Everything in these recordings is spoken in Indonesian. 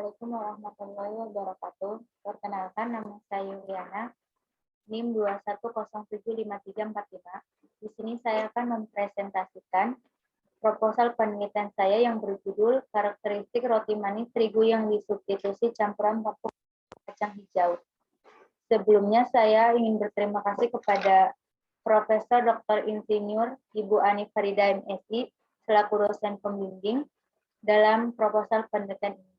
Assalamualaikum warahmatullahi wabarakatuh. Perkenalkan, nama saya Yuliana, NIM 2107535. Di sini saya akan mempresentasikan proposal penelitian saya yang berjudul karakteristik roti manis terigu yang disubstitusi campuran tepung kacang hijau. Sebelumnya saya ingin berterima kasih kepada Profesor Dr. Insinyur Ibu Ani Farida MSI selaku dosen pembimbing dalam proposal penelitian ini.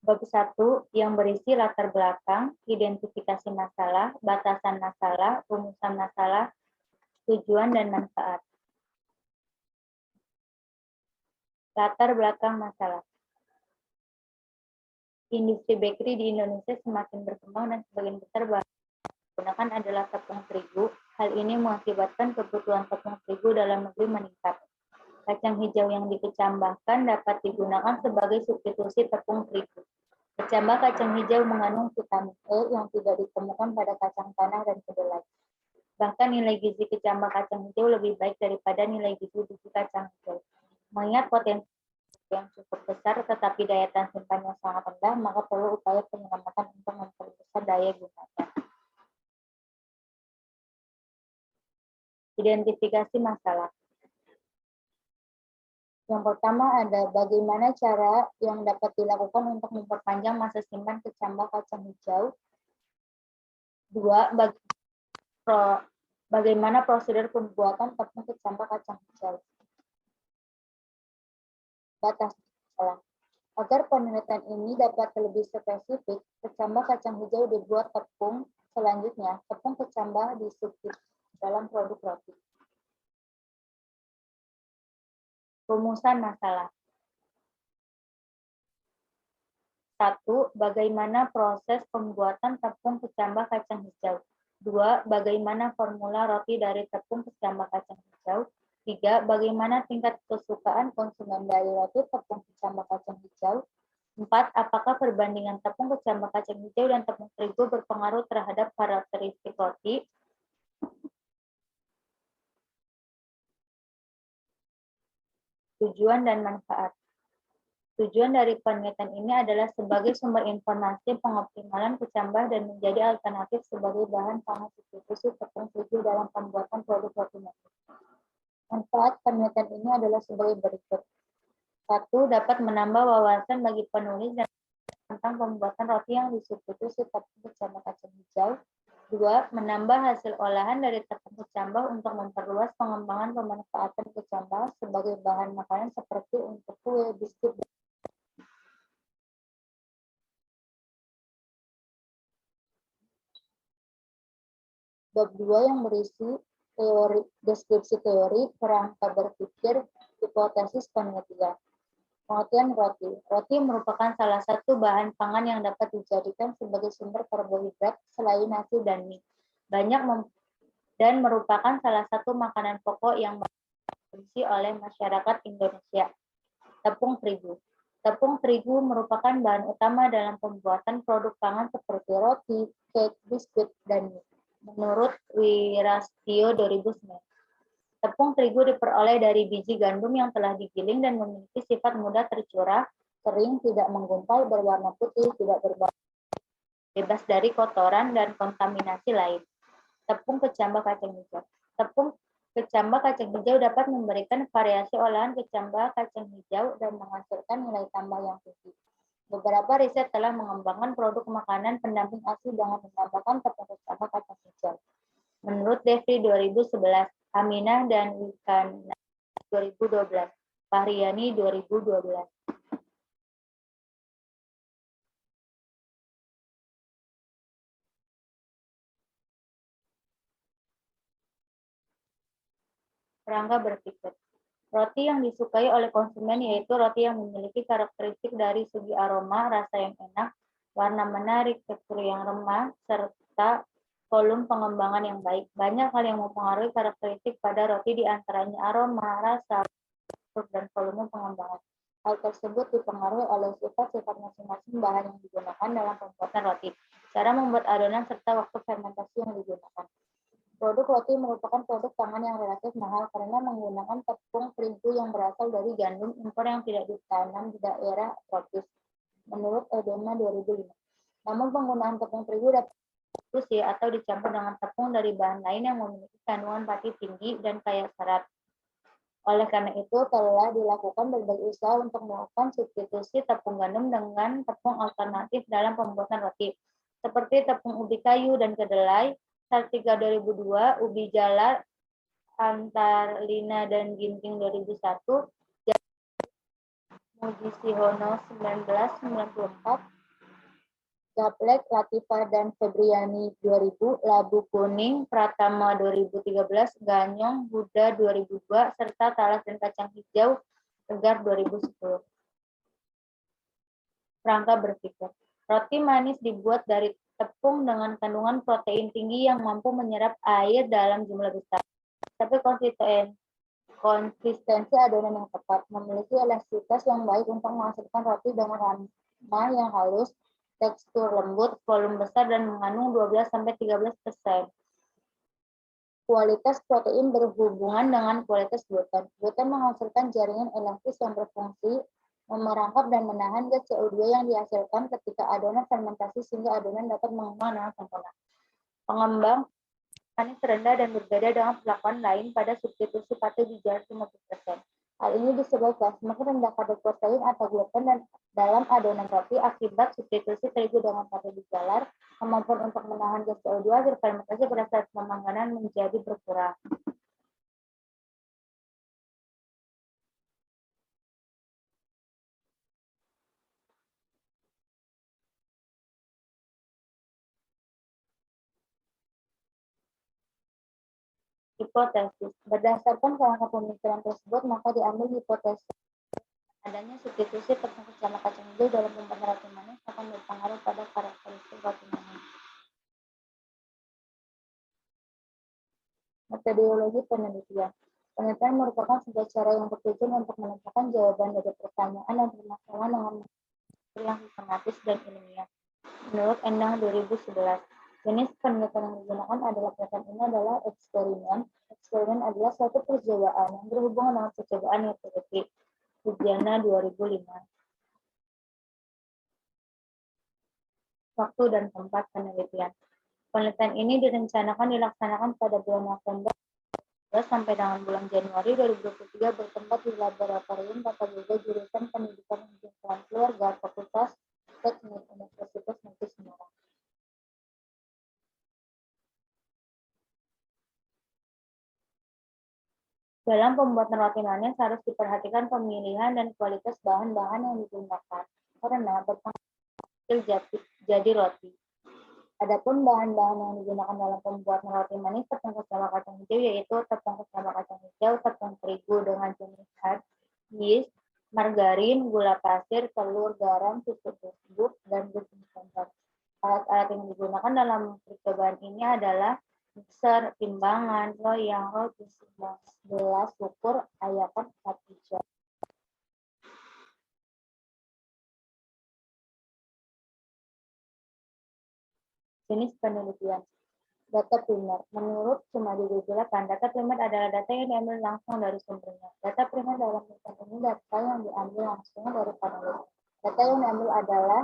Bab 1 yang berisi latar belakang, identifikasi masalah, batasan masalah, rumusan masalah, tujuan dan manfaat. Latar belakang masalah. Industri bakery di Indonesia semakin berkembang dan sebagian besar bahan yang digunakan adalah tepung terigu. Hal ini mengakibatkan kebutuhan tepung terigu dalam negeri meningkat. Kacang hijau yang dikecambahkan dapat digunakan sebagai substitusi tepung terigu. Kecambah kacang hijau mengandung vitamin E yang tidak ditemukan pada kacang tanah dan kedelai. Bahkan nilai gizi kecambah kacang hijau lebih baik daripada nilai gizi biji kacang hijau. Mengingat potensi yang cukup besar tetapi daya tahan simpannya sangat rendah, maka perlu upaya penyelamatan untuk memperbesar daya gunanya. Identifikasi masalah. Yang pertama ada bagaimana cara yang dapat dilakukan untuk memperpanjang masa simpan kecambah kacang hijau. 2. Bagaimana prosedur pembuatan tepung kecambah kacang hijau. Batas masalah. Agar penelitian ini dapat lebih spesifik, kecambah kacang hijau dibuat tepung. Selanjutnya, tepung kecambah disubstitusi dalam produk roti. Rumusan masalah. 1. Bagaimana proses pembuatan tepung kecambah kacang hijau. 2. Bagaimana formula roti dari tepung kecambah kacang hijau. 3. Bagaimana tingkat kesukaan konsumen dari roti tepung kecambah kacang hijau. 4. Apakah perbandingan tepung kecambah kacang hijau dan tepung terigu berpengaruh terhadap karakteristik roti. Tujuan dan manfaat. Tujuan dari penelitian ini adalah sebagai sumber informasi pengoptimalan kecambah dan menjadi alternatif sebagai bahan pangan substitusi tepung terigu dalam pembuatan produk roti manis. Manfaat penelitian ini adalah sebagai berikut. 1. Dapat menambah wawasan bagi penulis dan tentang pembuatan roti yang disubstitusi tepung kecambah kacang hijau. 2. Menambah hasil olahan dari tepung kecambah untuk memperluas pengembangan pemanfaatan kecambah sebagai bahan makanan seperti untuk kue, biskuit. Bab 2 yang berisi teori, deskripsi teori, kerangka berpikir, hipotesis penelitian. Pengertian roti. Roti merupakan salah satu bahan pangan yang dapat dijadikan sebagai sumber karbohidrat selain nasi dan mie. Dan merupakan salah satu makanan pokok yang dikonsumsi oleh masyarakat Indonesia. Tepung terigu. Tepung terigu merupakan bahan utama dalam pembuatan produk pangan seperti roti, cake, biskuit, dan mie. Menurut Wirastio 2009. Tepung terigu diperoleh dari biji gandum yang telah digiling dan memiliki sifat mudah tercurah, kering, tidak menggumpal, berwarna putih, tidak berbau, bebas dari kotoran dan kontaminasi lain. Tepung kecambah kacang hijau. Tepung kecambah kacang hijau dapat memberikan variasi olahan kecambah kacang hijau dan menghasilkan nilai tambah yang tinggi. Beberapa riset telah mengembangkan produk makanan pendamping ASI dengan menambahkan tepung kecambah kacang hijau. Menurut Devri 2011, Aminah dan Wikana 2012, Fahriyani 2012. Kerangka berpikir. Roti yang disukai oleh konsumen yaitu roti yang memiliki karakteristik dari segi aroma, rasa yang enak, warna menarik, tekstur yang remah, serta volume pengembangan yang baik. Banyak hal yang mempengaruhi karakteristik pada roti, di antaranya aroma, rasa, tekstur, dan volume pengembangan. Hal tersebut dipengaruhi oleh sifat-sifat masing-masing bahan yang digunakan dalam pembuatan roti, cara membuat adonan, serta waktu fermentasi yang digunakan. Produk roti merupakan produk pangan yang relatif mahal karena menggunakan tepung terigu yang berasal dari gandum impor yang tidak ditanam di daerah tropis, menurut Edema 2005. Namun penggunaan tepung terigu dapat didiskusi atau dicampur dengan tepung dari bahan lain yang memiliki kandungan pati tinggi dan kaya serat. Oleh karena itu, telah dilakukan berbagai usaha untuk melakukan substitusi tepung gandum dengan tepung alternatif dalam pembuatan roti, seperti tepung ubi kayu dan kedelai, Sartika 2002, Ubi Jalar, Antarlina dan Ginting 2001, Mujisihono 1994, Gaplek, Latifah, dan Febriani 2000, Labu Kuning, Pratama 2013, Ganyong, Huda 2002, serta Talas dan Kacang Hijau, Tegar 2010. Rangka berpikir. Roti manis dibuat dari tepung dengan kandungan protein tinggi yang mampu menyerap air dalam jumlah besar. Tapi konsistensi adonan yang tepat, memiliki elastisitas yang baik untuk menghasilkan roti dengan warna yang halus, tekstur lembut, volume besar, dan mengandung 12-13%. Kualitas protein berhubungan dengan kualitas gluten. Gluten menghasilkan jaringan elastis yang berfungsi merangkap dan menahan gas CO2 yang dihasilkan ketika adonan fermentasi sehingga adonan dapat mengembang dengan sempurna. Pengembang manis rendah dan berbeda dengan perlakuan lain pada substitusi pati di jalan 50%. Hal ini disebabkan semakin rendah kadar protein atau gluten dan dalam adonan roti akibat substitusi terigu dengan pati di jalar, kemampuan untuk menahan gas CO2 hasil fermentasi pada saat pemanggangan menjadi berkurang. Hipotesis. Berdasarkan kerangka pemikiran tersebut, maka diambil hipotesis adanya substitusi tepung bersama kacang hijau dalam pembuatan roti manis akan berpengaruh pada karakteristik roti manis. Metodologi penelitian. Penelitian merupakan sebuah cara yang bertujuan untuk menentukan jawaban dari pertanyaan dan permasalahan dengan metode yang sistematis dan ilmiah. Menurut Endang 2011, jenis penelitian yang digunakan adalah penelitian ini adalah eksperimen. Eksperimen adalah suatu percobaan yang berhubungan dengan percobaan metodologi. Ujiana 2005. Waktu dan tempat penelitian. Penelitian ini direncanakan dilaksanakan pada bulan November sampai dengan bulan Januari 2023 bertempat di Laboratorium Tata Boga Jurusan Pendidikan dan Lingkungan Keluarga Fakultas Teknik Universitas Negeri Semarang. Dalam pembuatan roti manis harus diperhatikan pemilihan dan kualitas bahan-bahan yang digunakan karena berpengaruh jadi roti. Adapun bahan-bahan yang digunakan dalam pembuatan roti manis tepung bersama kacang hijau yaitu tepung bersama kacang hijau, tepung terigu dengan jenis hard, yeast, margarin, gula pasir, telur, garam, susu bubuk, dan baking powder. Alat-alat yang digunakan dalam percobaan ini adalah mixer, timbangan, loyang, roti, gelas, ukur, ayakan, patija. Jenis penelitian. Data primer. Menurut Sumadi 2008, data primer adalah data yang diambil langsung dari sumbernya. Data primer dalam penelitian ini data yang diambil langsung dari panelis. Data yang diambil adalah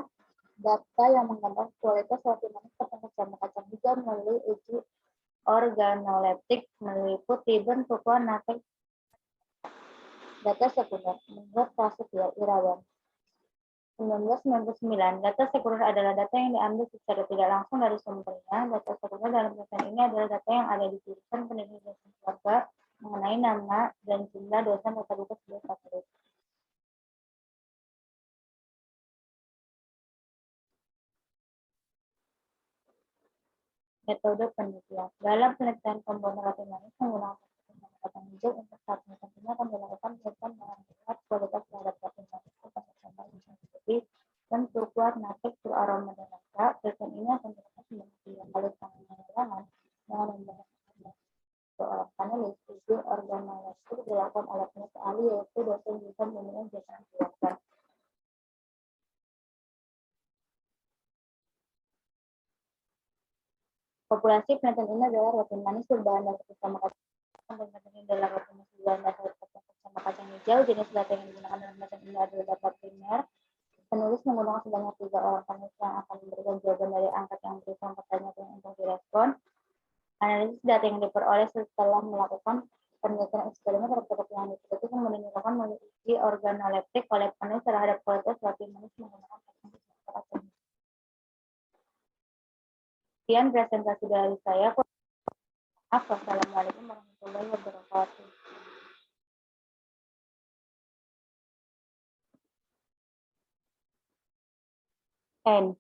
data yang menggambar kualitas roti manis tepung bersama kacang hijau melalui uji organoleptik meliputi bentuk, warna, tekstur. Data sekunder. Menurut Prasetyo Irawan 1999, data sekunder adalah data yang diambil secara tidak langsung dari sumbernya. Data sekunder dalam penelitian ini adalah data yang ada di jurusan pendidikan keluarga mengenai nama dan jumlah dosen tata boga sebagai favorit. Metode penelitian. Dalam penelitian pembuatan roti manis menggunakan kacang hijau untuk saat ini akan dilakukan penelitian dengan melihat kualitas terhadap roti manis seperti bentuk, warna, tekstur, aroma, dan rasa. Penelitian ini akan dilakukan sebanyak 3 kali pengulangan dengan menggunakan seorang panelis. Uji organoleptik dilakukan oleh penulis ahli yaitu dosen jurusan pemilihan jurusan keluarga. Populasi penelitian ini adalah roti manis berbahan dasar bersama kacang. Penelitian ini adalah roti manis berbahan dasar bersama kacang hijau. Jenis data yang digunakan dalam penelitian ini adalah data primer. Penulis menggunakan sebanyak 3 orang penulis yang akan memberikan jawaban dari angkat yang berikan pertanyaan untuk direspon. Analisis data yang diperoleh setelah melakukan penelitian eksperimen terhadap yang diteliti kemudian dilakukan melalui uji organoleptik oleh penulis terhadap kualitas roti manis menggunakan kacang. Sekian presentasi dari saya. Assalamualaikum warahmatullahi wabarakatuh. N.